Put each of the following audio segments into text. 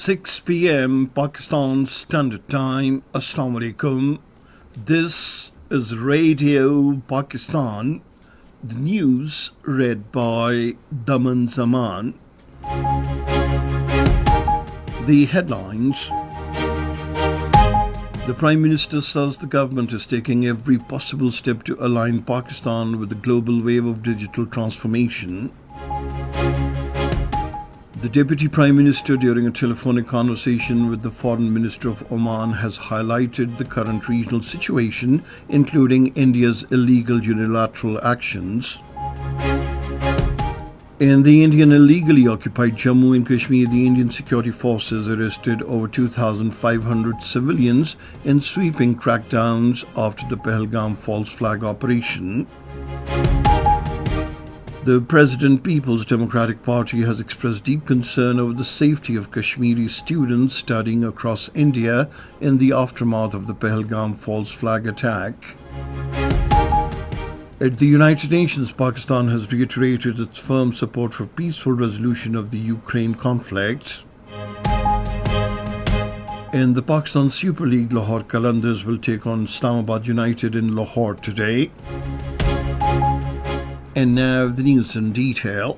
6 p.m. Pakistan Standard Time. Assalamu alaikum. This is Radio Pakistan. The news read by Daman Zaman. The headlines. The Prime Minister says the government is taking every possible step to align Pakistan with the global wave of digital transformation. The Deputy Prime Minister, during a telephonic conversation with the Foreign Minister of Oman, has highlighted the current regional situation, including India's illegal unilateral actions. In the Indian illegally occupied Jammu and Kashmir, the Indian security forces arrested over 2,500 civilians in sweeping crackdowns after the Pahalgam false flag operation. The President People's Democratic Party has expressed deep concern over the safety of Kashmiri students studying across India in the aftermath of the Pahalgam false flag attack. At the United Nations, Pakistan has reiterated its firm support for peaceful resolution of the Ukraine conflict. In the Pakistan Super League, Lahore Qalandars will take on Islamabad United in Lahore today. And now the news in detail.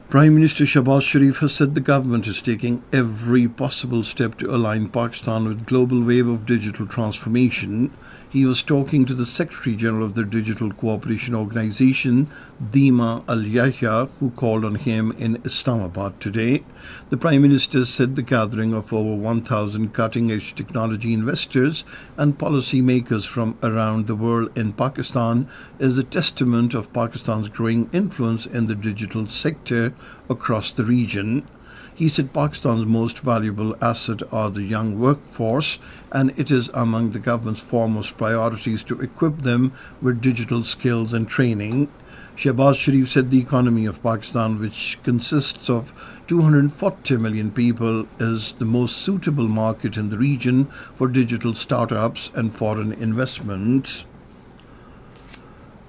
Prime Minister Shehbaz Sharif has said the government is taking every possible step to align Pakistan with global wave of digital transformation. He was talking to the Secretary General of the Digital Cooperation Organization, Dima Al-Yahya, who called on him in Islamabad today. The Prime Minister said the gathering of over 1,000 cutting-edge technology investors and policymakers from around the world in Pakistan is a testament of Pakistan's growing influence in the digital sector across the region. He said Pakistan's most valuable asset are the young workforce, and it is among the government's foremost priorities to equip them with digital skills and training. Shehbaz Sharif said the economy of Pakistan, which consists of 240 million people, is the most suitable market in the region for digital startups and foreign investment.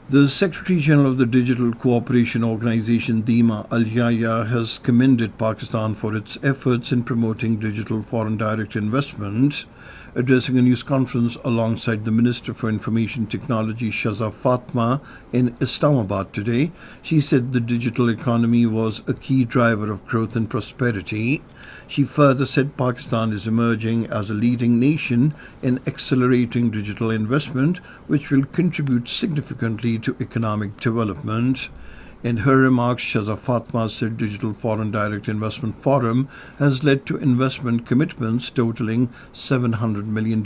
The Secretary General of the Digital Cooperation Organization, Dima Al-Yahya, has commended Pakistan for its efforts in promoting digital foreign direct investment. Addressing a news conference alongside the Minister for Information Technology, Shahzad Fatma, in Islamabad today, she said the digital economy was a key driver of growth and prosperity. She further said Pakistan is emerging as a leading nation in accelerating digital investment, which will contribute significantly to economic development. In her remarks, Shahzad Fatma said Digital Foreign Direct Investment Forum has led to investment commitments totaling $700 million.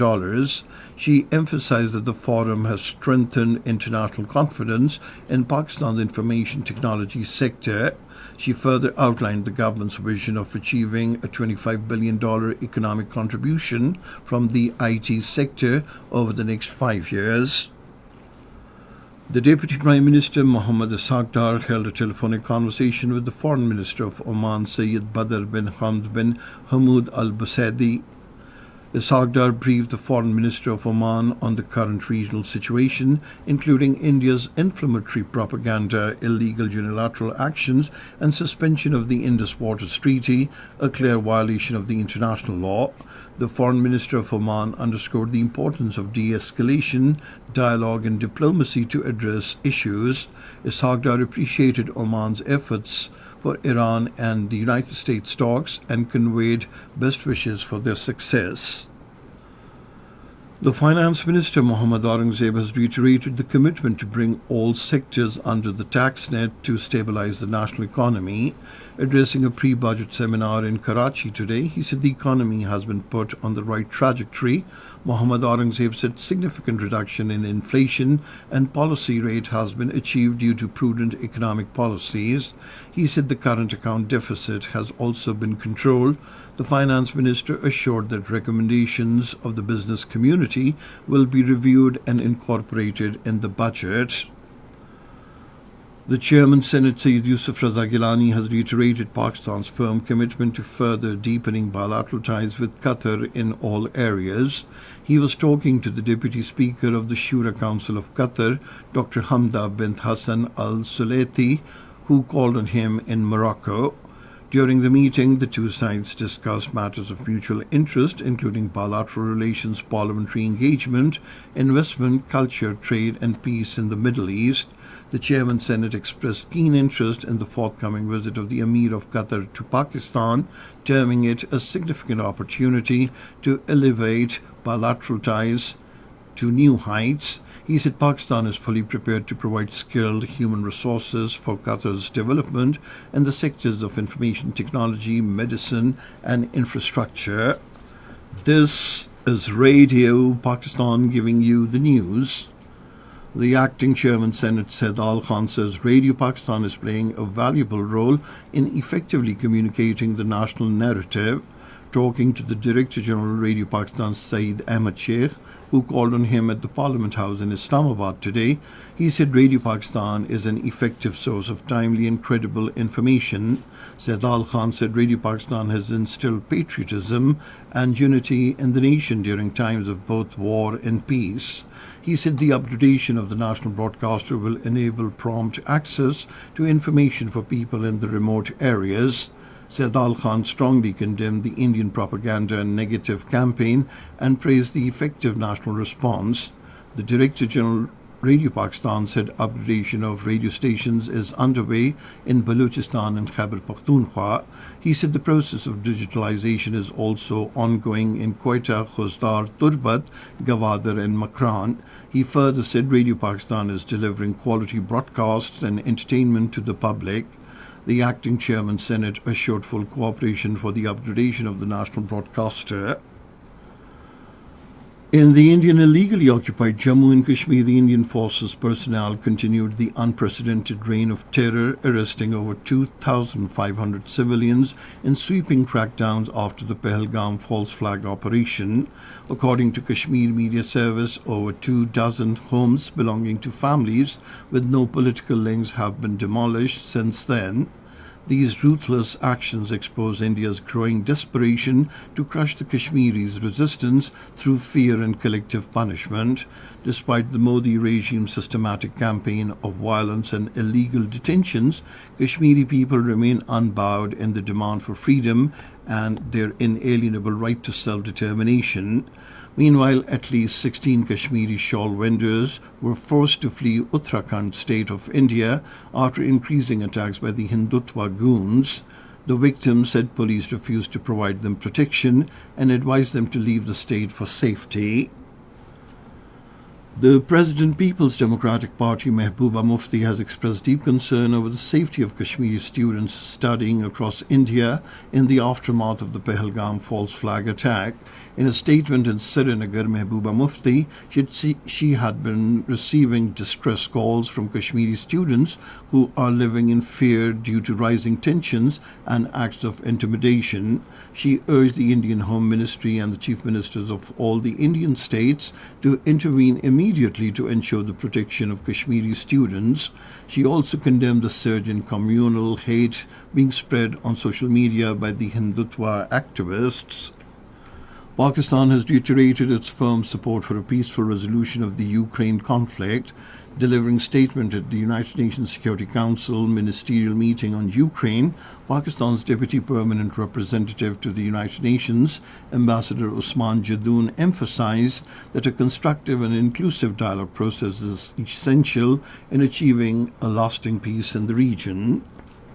She emphasized that the forum has strengthened international confidence in Pakistan's information technology sector. She further outlined the government's vision of achieving a $25 billion economic contribution from the IT sector over the next 5 years. The Deputy Prime Minister, Mohammad Ishaq Dar, held a telephonic conversation with the Foreign Minister of Oman, Sayyid Badr bin Hamd bin Hamoud Al Busaidi. Ishaq Dar briefed the Foreign Minister of Oman on the current regional situation, including India's inflammatory propaganda, illegal unilateral actions, and suspension of the Indus Waters Treaty, a clear violation of the international law. The Foreign Minister of Oman underscored the importance of de-escalation, dialogue and diplomacy to address issues. Ishaq Dar appreciated Oman's efforts for Iran and the United States talks and conveyed best wishes for their success. The Finance Minister, Mohammad Aurangzeb, has reiterated the commitment to bring all sectors under the tax net to stabilize the national economy. Addressing a pre-budget seminar in Karachi today, he said the economy has been put on the right trajectory. Mohammad Aurangzeb said significant reduction in inflation and policy rate has been achieved due to prudent economic policies. He said the current account deficit has also been controlled. The Finance Minister assured that recommendations of the business community will be reviewed and incorporated in the budget. The Chairman, Senate Sayyid Yusuf Raza Gilani, has reiterated Pakistan's firm commitment to further deepening bilateral ties with Qatar in all areas. He was talking to the Deputy Speaker of the Shura Council of Qatar, Dr. Hamda bint Hassan Al Sulaiti, who called on him in Morocco. During the meeting, the two sides discussed matters of mutual interest, including bilateral relations, parliamentary engagement, investment, culture, trade, and peace in the Middle East. The Chairman Senate expressed keen interest in the forthcoming visit of the Emir of Qatar to Pakistan, terming it a significant opportunity to elevate bilateral ties to new heights. He said Pakistan is fully prepared to provide skilled human resources for Qatar's development in the sectors of information technology, medicine, and infrastructure. This is Radio Pakistan giving you the news. The acting chairman, Senate Said Al Khan, says Radio Pakistan is playing a valuable role in effectively communicating the national narrative. Talking to the Director General Radio Pakistan, Saeed Ahmed Sheikh, who called on him at the Parliament House in Islamabad today, he said Radio Pakistan is an effective source of timely and credible information. Said Al Khan said Radio Pakistan has instilled patriotism and unity in the nation during times of both war and peace. He said the upgradation of the national broadcaster will enable prompt access to information for people in the remote areas. Said Al Khan strongly condemned the Indian propaganda and negative campaign and praised the effective national response. The Director General Radio Pakistan said upgradation of radio stations is underway in Balochistan and Khyber Pakhtunkhwa. He said the process of digitalization is also ongoing in Quetta, Khuzdar, Turbat, Gwadar and Makran. He further said Radio Pakistan is delivering quality broadcasts and entertainment to the public. The acting chairman, Senate, assured full cooperation for the upgradation of the national broadcaster. In the Indian illegally occupied Jammu and Kashmir, the Indian Forces personnel continued the unprecedented reign of terror, arresting over 2,500 civilians in sweeping crackdowns after the Pahalgam false flag operation. According to Kashmir Media Service, over 24 homes belonging to families with no political links have been demolished since then. These ruthless actions expose India's growing desperation to crush the Kashmiris' resistance through fear and collective punishment. Despite the Modi regime's systematic campaign of violence and illegal detentions, Kashmiri people remain unbowed in the demand for freedom and their inalienable right to self-determination. Meanwhile, at least 16 Kashmiri shawl vendors were forced to flee Uttarakhand state of India after increasing attacks by the Hindutva goons. The victims said police refused to provide them protection and advised them to leave the state for safety. The President People's Democratic Party, Mehbooba Mufti, has expressed deep concern over the safety of Kashmiri students studying across India in the aftermath of the Pahalgam false flag attack. In a statement in Srinagar, Mehbooba Mufti said she had been receiving distress calls from Kashmiri students who are living in fear due to rising tensions and acts of intimidation. She urged the Indian Home Ministry and the Chief Ministers of all the Indian states to intervene immediately to ensure the protection of Kashmiri students. She also condemned the surge in communal hate being spread on social media by the Hindutva activists. Pakistan has reiterated its firm support for a peaceful resolution of the Ukraine conflict. Delivering statement at the United Nations Security Council ministerial meeting on Ukraine, Pakistan's Deputy Permanent Representative to the United Nations, Ambassador Usman Jadoon, emphasized that a constructive and inclusive dialogue process is essential in achieving a lasting peace in the region.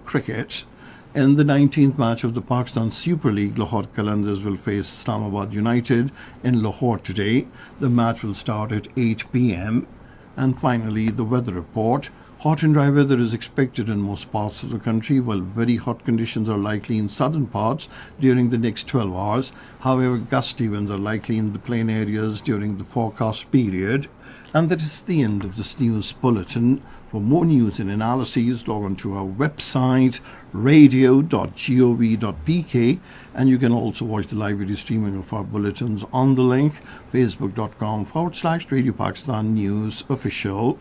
Cricket. In the 19th match of the Pakistan Super League, Lahore Qalandars will face Islamabad United in Lahore today. The match will start at 8 p.m. And finally, the weather report. Hot and dry weather is expected in most parts of the country, while very hot conditions are likely in southern parts during the next 12 hours. However, gusty winds are likely in the plain areas during the forecast period. And that is the end of this news bulletin. For more news and analyses, log on to our website, radio.gov.pk, and you can also watch the live video streaming of our bulletins on the link facebook.com/Radio Pakistan News Official.